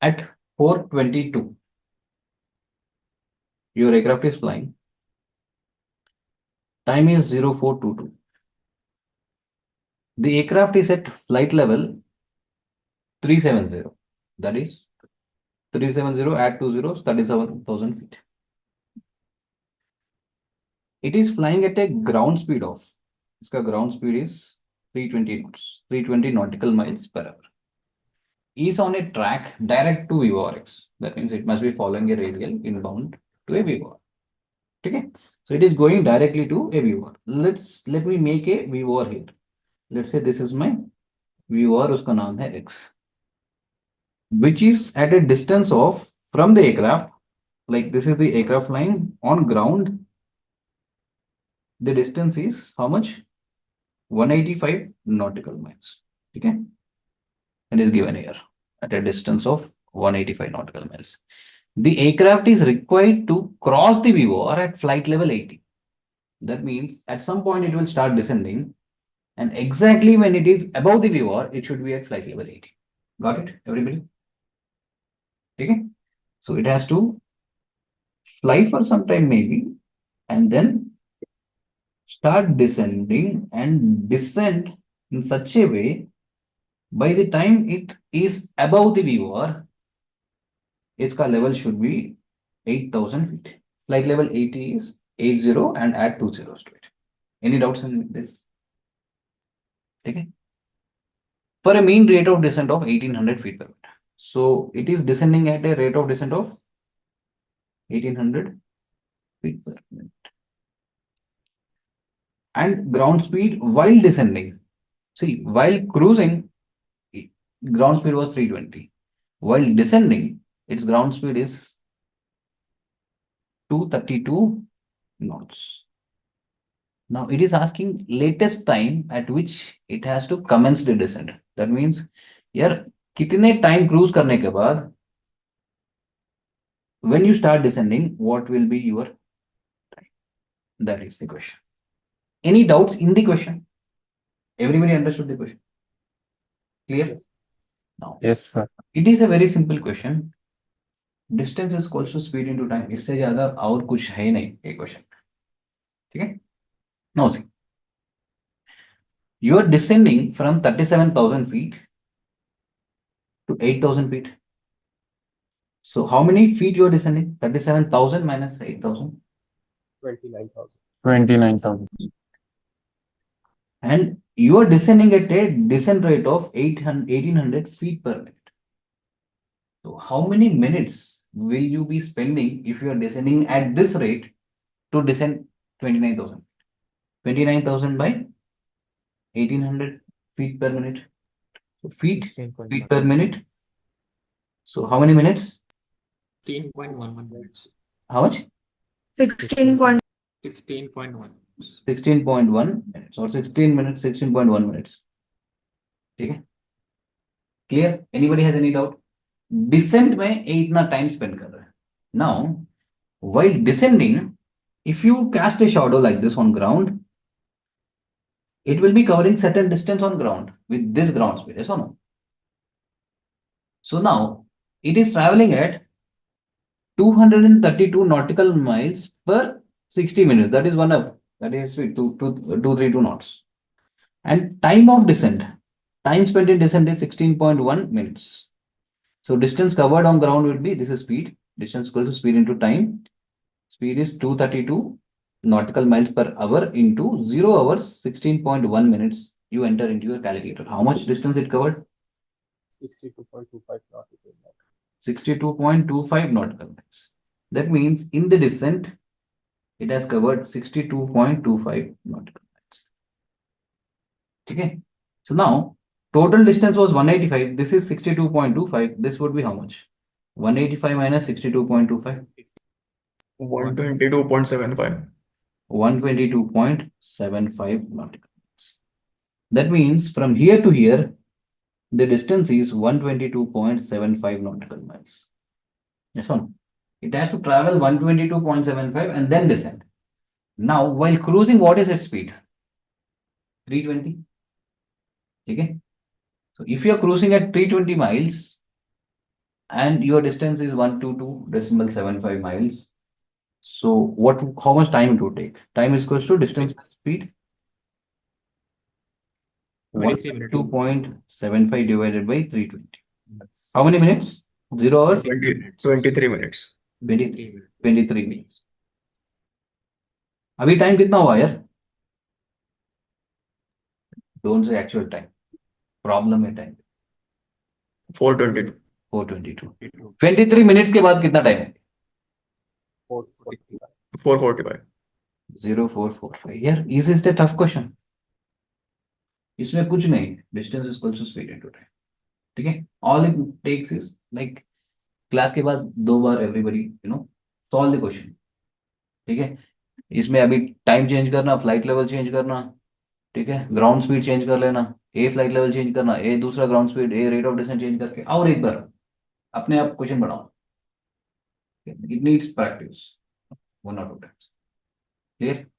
At 4:22, your aircraft is flying. Time is 0422. The aircraft is at flight level 370. That is 370 add 2 zeros, 37,000 feet. It is flying at a ground speed of, इसका ground speed is 320 knots, 320 nautical miles per hour. Is on a track direct to VORX. That means it must be following a radial inbound to a VOR. Okay, so it is going directly to a VOR. Let me make a VOR here. Let's say this is my VOR, उसका नाम है X, which is at a distance of from the aircraft. Like this is the aircraft flying on ground. The distance is how much? 185 nautical miles. Okay, and is given here at a distance of 185 nautical miles. The aircraft is required to cross the VOR at flight level 80. That means at some point it will start descending, and exactly when it is above the VOR, it should be at flight level 80. Got it, everybody? Okay, so it has to fly for some time maybe, and then start descending and descend in such a way, by the time it is above the VOR, its level should be 8,000 feet. Flight level 80 is 80 and add 2 zeros to it. Any doubts in this? Okay. For a mean rate of descent of 1800 feet per minute. So it is descending at a rate of descent of 1800 feet per minute. And ground speed while descending. See, while cruising, ground speed was 320. While descending, its ground speed is 232 knots. Now it is asking latest time at which it has to commence the descent. That means, यार कितने time cruise करने के बाद, when you start descending, what will be your time? That is the question. Any doubts in the question? Everybody understood the question? Clear? Yes. Now, Yes, sir. it is a very simple question. Distance is equals to speed into time. इससे ज्यादा और कुछ है नहीं ये question. ठीक है? Now see, you are descending from 37,000 feet to 8,000 feet. So how many feet you are descending? 37,000 minus 8,000. 29,000. 29,000. And you are descending at a descent rate of 1800 feet per minute. So how many minutes will you be spending if you are descending at this rate to descend 29,000? 29,000 by 1800 feet per minute. So feet per minute. So how many minutes? 16.11 minutes. How much? 16.1. 16.1. 16.1 minutes or 16 minutes, 16.1 minutes. Okay. Clear? Anybody has any doubt? Descent में ये इतना time spend कर रहा है. Now, while descending, if you cast a shadow like this on ground, it will be covering certain distance on ground with this ground speed, yes or no? So now, it is traveling at 232 nautical miles per 60 minutes. That is one up. That is 232 knots. And time of descent, time spent in descent is 16.1 minutes. So distance covered on ground would be, this is speed, distance equal to speed into time. Speed is 232 nautical miles per hour into 0 hours, 16.1 minutes. You enter into your calculator. How much distance it covered? 62.25 nautical miles. 62.25 nautical miles. That means in the descent, it has covered 62.25 nautical miles. Okay. So now, total distance was 185. This is 62.25. This would be how much? 185 minus 62.25. 122.75. 122.75 nautical miles. That means from here to here, the distance is 122.75 nautical miles. Yes or no? It has to travel 122.75 and then descend. Now, while cruising, what is its speed? 320. Okay. So if you are cruising at 320 miles, and your distance is 122.75 miles. So how much time it would take? Time is equals to distance plus speed. 23 minutes. 2.75 divided by 320. How many minutes? 0 hours? 23 minutes. 23 minutes. अभी time कितना हुआ यार? Don't say actual time. Problem है time. 422. 422. 23 minutes के बाद कितना time है? 445. 445. 0445. यार is is the tough question. इसमें कुछ नहीं. Distance is equal to speed into time. ठीक है. All it takes is like class के बाद 2 बार एवरीबॉडी सॉल्व द क्वेश्चन. ठीक है. इसमें अभी टाइम चेंज करना, फ्लाइट लेवल चेंज करना, ठीक है, ग्राउंड स्पीड चेंज कर लेना, ए फ्लाइट लेवल चेंज करना, ए दूसरा ground speed, a rate of distance change करके और एक बार अपने आप क्वेश्चन बनाओ. It needs practice 1 or 2 times. Clear.